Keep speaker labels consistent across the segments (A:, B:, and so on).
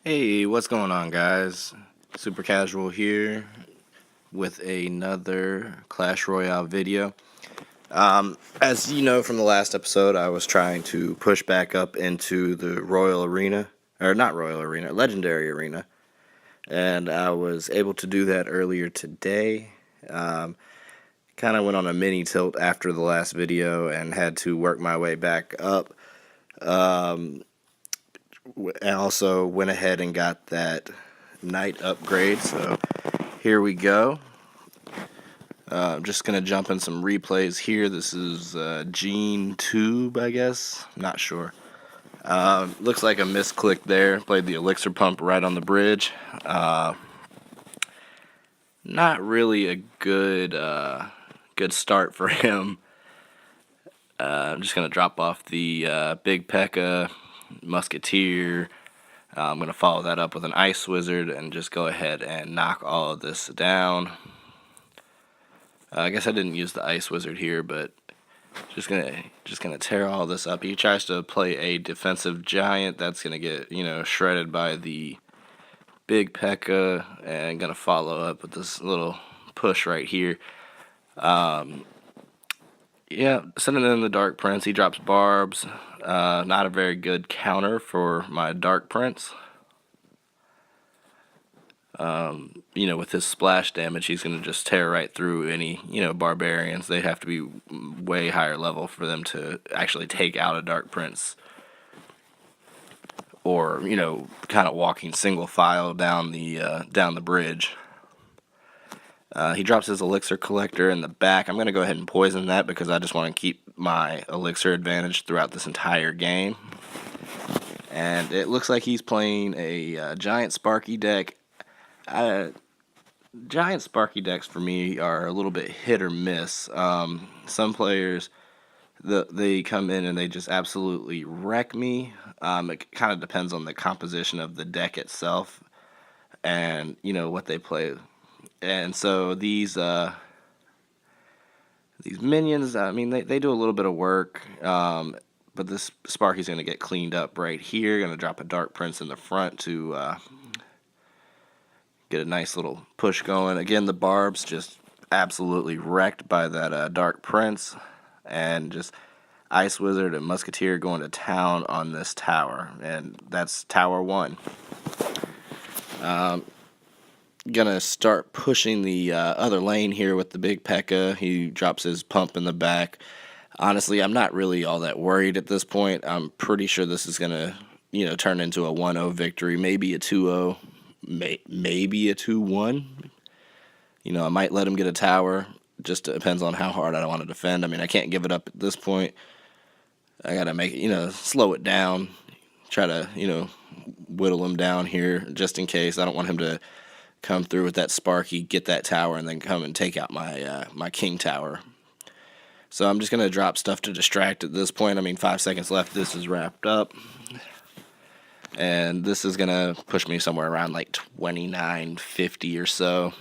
A: Hey, what's going on, guys? Super Casual here with another Clash Royale video. As you know from the last episode, I was trying to push back up into the Royal Arena, or not Royal Arena, Legendary Arena, and I was able to do that earlier today. Kind of went on a mini tilt after the last video and had to work my way back up. And also went ahead and got that knight upgrade, so here we go. I'm just gonna jump in some replays here. This is Gene Tube, I guess, not sure. Looks like a misclick there. Played the elixir pump right on the bridge. Not really a good start for him. I'm just gonna drop off the big P.E.K.K.A. Musketeer. I'm going to follow that up with an Ice Wizard and just go ahead and knock all of this down. I guess I didn't use the Ice Wizard here, but just gonna tear all this up. He tries to play a defensive giant. That's gonna get shredded by the big P.E.K.K.A. and gonna follow up with this little push right here. Yeah, sending in the Dark Prince. He drops barbs. Not a very good counter for my Dark Prince. With his splash damage, he's going to just tear right through any, barbarians. They have to be way higher level for them to actually take out a Dark Prince. Or, kind of walking single file down the bridge. He drops his elixir collector in the back. I'm going to go ahead and poison that because I just want to keep my elixir advantage throughout this entire game. And it looks like he's playing a giant Sparky deck. Giant Sparky decks for me are a little bit hit or miss. Some players, they come in and they just absolutely wreck me. It kind of depends on the composition of the deck itself and, what they play. And so these minions, I mean, they do a little bit of work, but this Sparky's going to get cleaned up right here. Going to drop a Dark Prince in the front to get a nice little push going. Again, the barbs just absolutely wrecked by that Dark Prince, and just Ice Wizard and Musketeer going to town on this tower, and that's Tower 1. Gonna start pushing the other lane here with the big P.E.K.K.A. He drops his pump in the back. Honestly, I'm not really all that worried at this point. I'm pretty sure this is gonna, turn into a 1-0 victory, maybe a 2-0, maybe a 2-1. I might let him get a tower. Just depends on how hard I want to defend. I mean, I can't give it up at this point. I gotta make it, slow it down. Try to, whittle him down here just in case. I don't want him to come through with that Sparky, get that tower, and then come and take out my King Tower. So I'm just going to drop stuff to distract at this point. I mean, 5 seconds left. This is wrapped up. And this is going to push me somewhere around like 29-50 or so.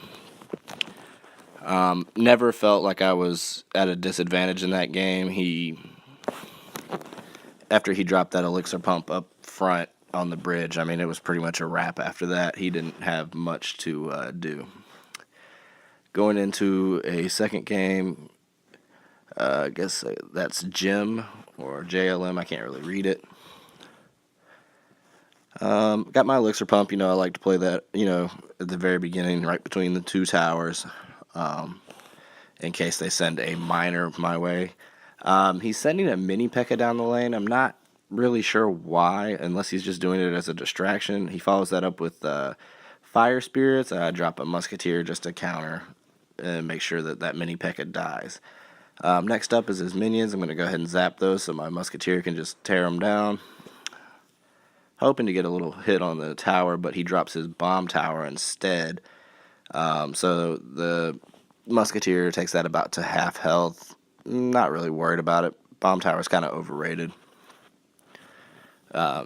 A: Never felt like I was at a disadvantage in that game. After he dropped that elixir pump up front on the bridge, I mean, it was pretty much a wrap after that. He didn't have much to do. Going into a second game, I guess that's Jim or JLM. I can't really read it. Got my elixir pump. I like to play that, at the very beginning, right between the two towers, in case they send a miner my way. He's sending a mini P.E.K.K.A. down the lane. I'm not really sure why, unless he's just doing it as a distraction. He follows that up with Fire Spirits. I drop a Musketeer just to counter and make sure that mini P.E.K.K.A. dies. Next up is his minions. I'm going to go ahead and zap those so my Musketeer can just tear them down. Hoping to get a little hit on the tower, but he drops his bomb tower instead. So the Musketeer takes that about to half health. Not really worried about it. Bomb tower is kind of overrated.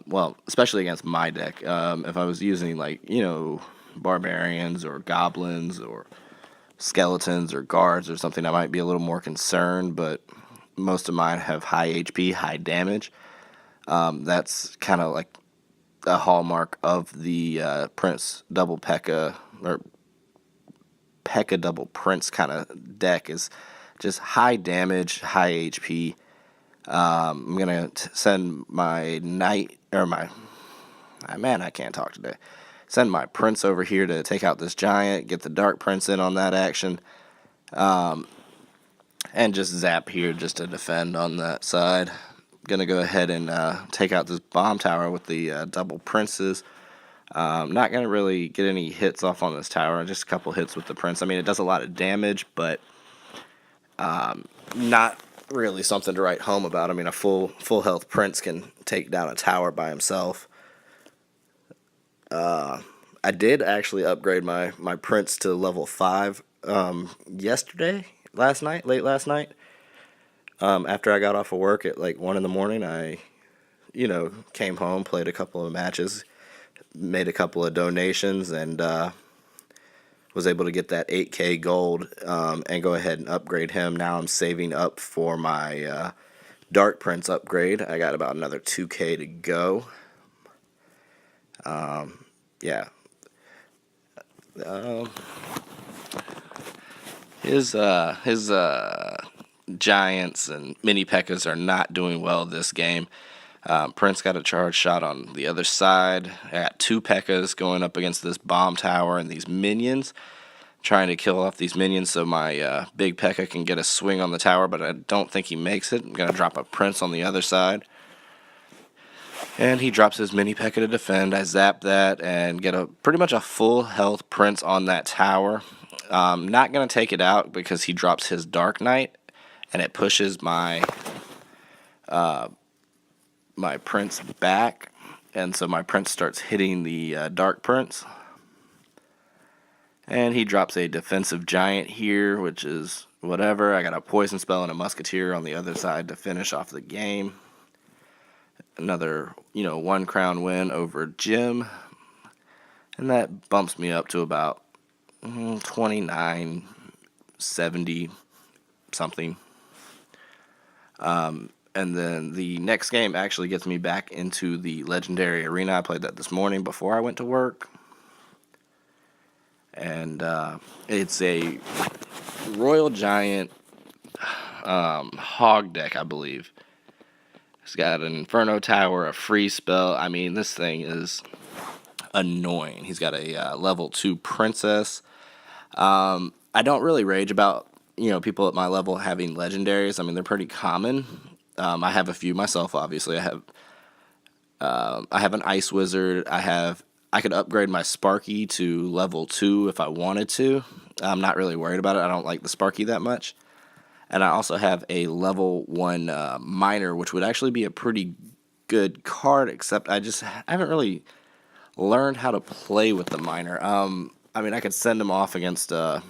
A: Well, especially against my deck. If I was using, barbarians or goblins or skeletons or guards or something, I might be a little more concerned, but most of mine have high HP, high damage. That's kind of like a hallmark of the Prince double P.E.K.K.A. or P.E.K.K.A. double Prince kind of deck is just high damage, high HP. I'm gonna send my knight or my man. I can't talk today. Send my prince over here to take out this giant. Get the dark prince in on that action, and just zap here just to defend on that side. Gonna go ahead and take out this bomb tower with the double princes. Not gonna really get any hits off on this tower. Just a couple hits with the prince. I mean, it does a lot of damage, but not really something to write home about. I mean, a full health prince can take down a tower by himself. I did actually upgrade my prince to level 5 late last night. After I got off of work at like 1 in the morning, I came home, played a couple of matches, made a couple of donations, and was able to get that 8K gold and go ahead and upgrade him. Now I'm saving up for my Dark Prince upgrade. I got about another 2K to go. Yeah. His giants and mini P.E.K.K.A.s are not doing well this game. Prince got a charge shot on the other side. I got 2 P.E.K.K.A.s going up against this bomb tower and these minions, trying to kill off these minions so my big P.E.K.K.A. can get a swing on the tower, but I don't think he makes it. I'm going to drop a Prince on the other side. And he drops his mini P.E.K.K.A. to defend. I zap that and get pretty much a full health Prince on that tower. Not going to take it out because he drops his Dark Knight, and it pushes my Prince back, and so my Prince starts hitting the Dark Prince. And he drops a defensive giant here, which is whatever. I got a poison spell and a musketeer on the other side to finish off the game. Another, 1 crown win over Jim. And that bumps me up to about 2970 something. And then the next game actually gets me back into the Legendary Arena. I played that this morning before I went to work. And it's a Royal Giant Hog deck, I believe. It's got an Inferno Tower, a free spell. I mean, this thing is annoying. He's got a level 2 Princess. I don't really rage about, people at my level having legendaries. I mean, they're pretty common. I have a few myself, obviously. I have an Ice Wizard. I could upgrade my Sparky to level 2 if I wanted to. I'm not really worried about it. I don't like the Sparky that much. And I also have a level 1 Miner, which would actually be a pretty good card, except I haven't really learned how to play with the Miner. I mean, I could send him off against an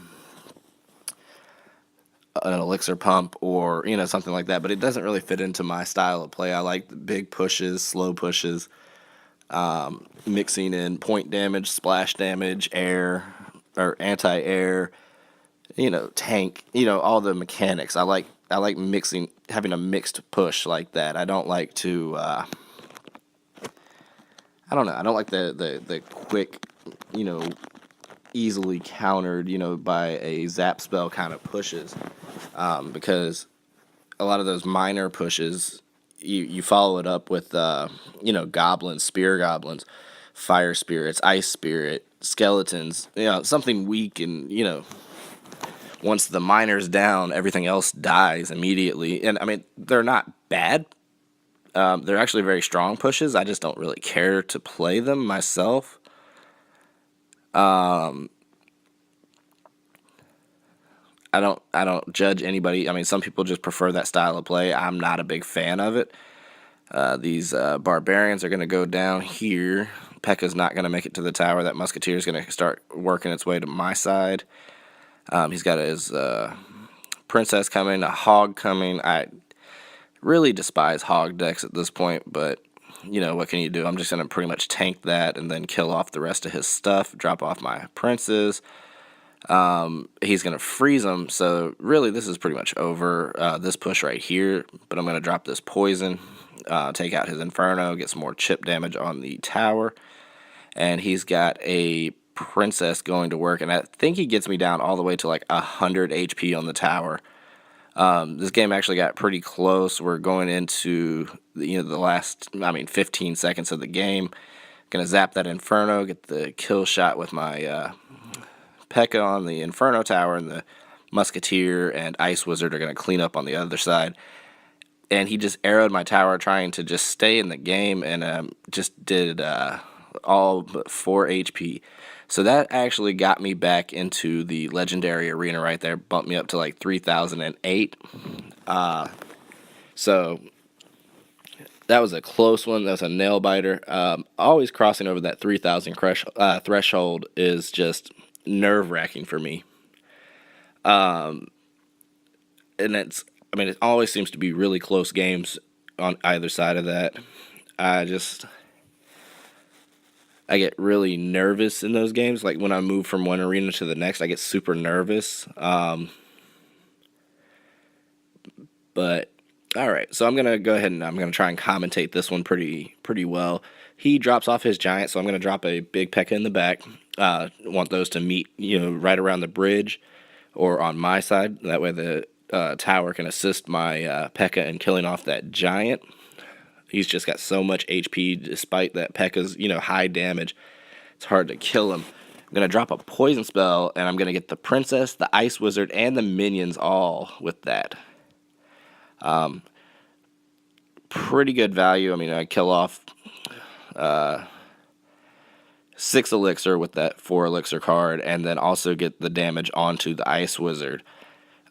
A: Elixir Pump or, something like that, but it doesn't really fit into my style of play. I like the big pushes, slow pushes, mixing in point damage, splash damage, air, or anti-air, tank, all the mechanics. I like mixing, having a mixed push like that. I don't like to, I don't know. I don't like the quick, easily countered, by a zap spell kind of pushes, because a lot of those minor pushes, you follow it up with, goblins, spear goblins, fire spirits, ice spirit, skeletons, something weak and, once the miner's down, everything else dies immediately. And, I mean, they're not bad. They're actually very strong pushes. I just don't really care to play them myself. I don't judge anybody. I mean, some people just prefer that style of play. I'm not a big fan of it. These barbarians are going to go down here. P.E.K.K.A.'s not going to make it to the tower. That musketeer is going to start working its way to my side. He's got his princess coming, a hog coming. I really despise hog decks at this point, but, what can you do? I'm just going to pretty much tank that and then kill off the rest of his stuff, drop off my princes. He's going to freeze them, so really this is pretty much over, this push right here, but I'm going to drop this poison. take out his Inferno, get some more chip damage on the tower. And he's got a princess going to work, and I think he gets me down all the way to like 100 HP on the tower. This game actually got pretty close. We're going into the last 15 seconds of the game. Gonna zap that Inferno, get the kill shot with my P.E.K.K.A on the Inferno tower, and the Musketeer and Ice Wizard are gonna clean up on the other side. And he just arrowed my tower, trying to just stay in the game, and just did all but 4 HP. So that actually got me back into the legendary arena right there, bumped me up to like 3008. So that was a close one. That was a nail biter. Always crossing over that 3000 threshold is just nerve-wracking for me. And it always seems to be really close games on either side of that. I get really nervous in those games. Like when I move from one arena to the next, I get super nervous. But all right, so I'm gonna go ahead and I'm gonna try and commentate this one pretty well. He drops off his giant, so I'm gonna drop a big P.E.K.K.A in the back. Want those to meet, right around the bridge or on my side. That way the tower can assist my P.E.K.K.A in killing off that giant. He's just got so much HP despite that P.E.K.K.A's, high damage. It's hard to kill him. I'm going to drop a poison spell, and I'm going to get the princess, the Ice Wizard, and the minions all with that. Pretty good value. I kill off 6 elixir with that 4 elixir card, and then also get the damage onto the Ice Wizard.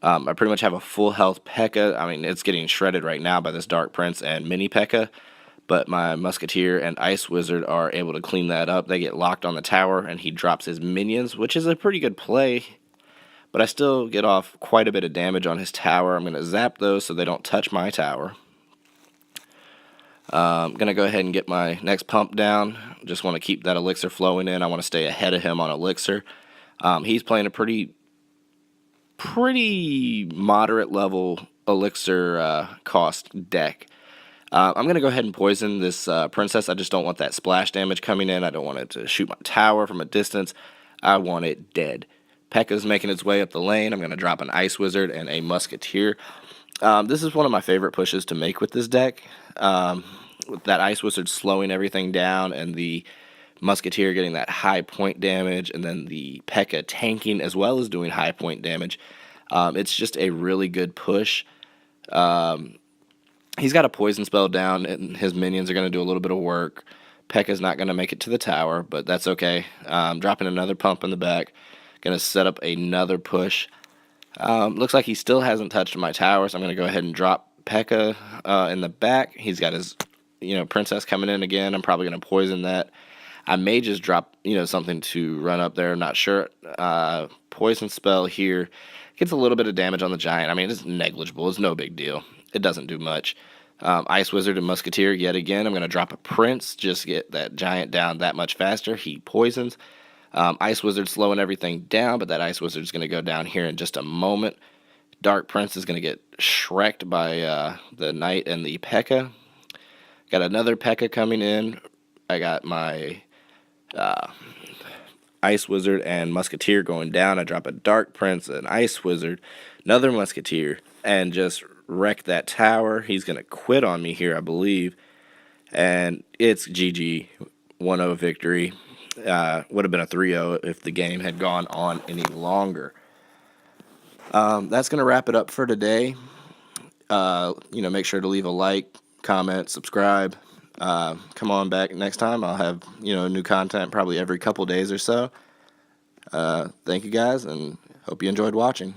A: I pretty much have a full health P.E.K.K.A. It's getting shredded right now by this Dark Prince and mini P.E.K.K.A, but my Musketeer and Ice Wizard are able to clean that up. They get locked on the tower, and he drops his minions, which is a pretty good play, but I still get off quite a bit of damage on his tower. I'm going to zap those so they don't touch my tower. I'm going to go ahead and get my next pump down. Just want to keep that elixir flowing in. I want to stay ahead of him on elixir. He's playing a pretty moderate level elixir cost deck. I'm going to go ahead and poison this princess. I just don't want that splash damage coming in. I don't want it to shoot my tower from a distance. I want it dead. P.E.K.K.A's making its way up the lane. I'm going to drop an Ice Wizard and a Musketeer. This is one of my favorite pushes to make with this deck. With that Ice Wizard slowing everything down, and the Musketeer getting that high point damage, and then the P.E.K.K.A tanking as well as doing high point damage. It's just a really good push. He's got a poison spell down, and his minions are going to do a little bit of work. P.E.K.K.A's not going to make it to the tower, but that's okay. Dropping another pump in the back. Going to set up another push. Looks like he still hasn't touched my tower, so I'm going to go ahead and drop P.E.K.K.A in the back. He's got his princess coming in again. I'm probably going to poison that. I may just drop something to run up there. I'm not sure. Poison spell here gets a little bit of damage on the giant. It's negligible. It's no big deal. It doesn't do much. Ice Wizard and Musketeer yet again. I'm going to drop a Prince, just get that giant down that much faster. He poisons. Ice Wizard slowing everything down, but that Ice Wizard is going to go down here in just a moment. Dark Prince is going to get shreked by the Knight and the P.E.K.K.A. Got another P.E.K.K.A coming in. I got my Ice Wizard and Musketeer going down. I drop a Dark Prince, an Ice Wizard, another Musketeer, and just wreck that tower. He's going to quit on me here, I believe. And it's GG, 1-0 victory. Would have been a 3-0 if the game had gone on any longer. That's going to wrap it up for today. Make sure to leave a like, comment, subscribe. Come on back next time. I'll have, new content probably every couple days or so. Thank you guys, and hope you enjoyed watching.